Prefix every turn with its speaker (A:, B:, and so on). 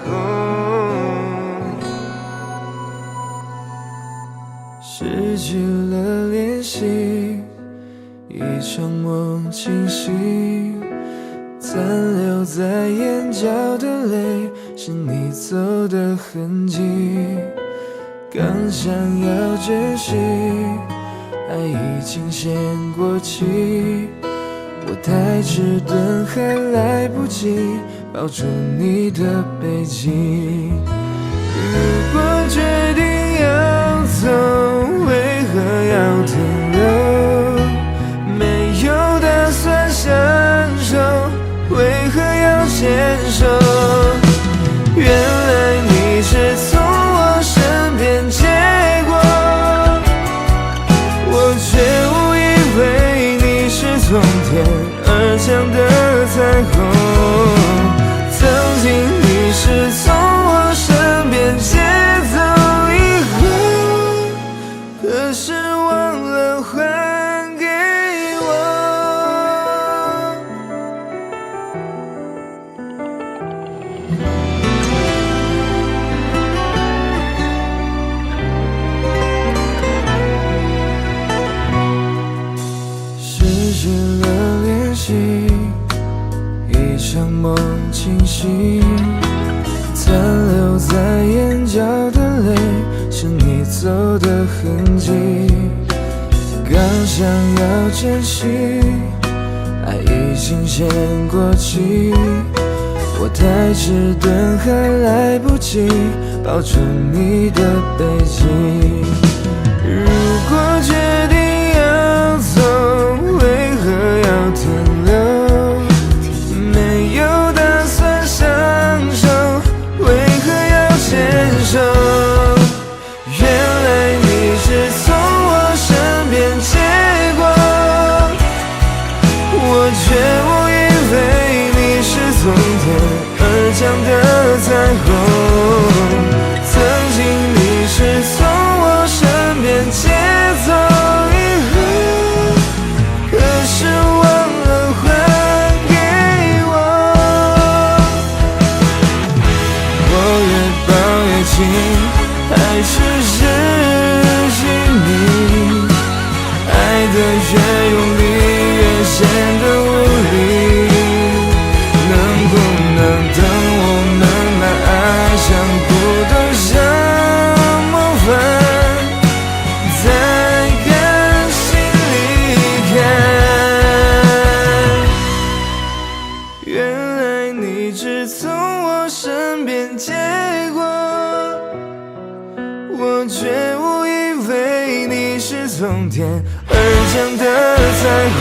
A: 虹。失去了联系，一场梦清晰，残留在眼角的泪是你走的痕迹。刚想要珍惜，爱已经先过期，我太迟钝还来不及抱住你的背脊。如果决定要走，为何要停留？没有打算相守，为何要牵手？原来你是从我身边经过，我却误以为你是从天而降的彩虹。曾经你是从我身边借走以后，可是忘了还给我。失去了联系，一场梦清晰，残留在眼角的泪是你走的痕迹。刚想要珍惜，爱已经先过期，我太迟钝还来不及抱住你的背脊。如果决定要走，为何要停留？没有打算相守，为何要牵手？原来你是从我身边借过，我却误以为你是从天而降的彩虹。曾经你是从我身边借走以后，可是忘了还给我。我越抱越紧，还是失去你，爱得越用力越显得无力。能不能等我们把爱相互都像梦幻，再甘心离开？原来你只从我身边借过，我却误以为你是从天而降的彩虹。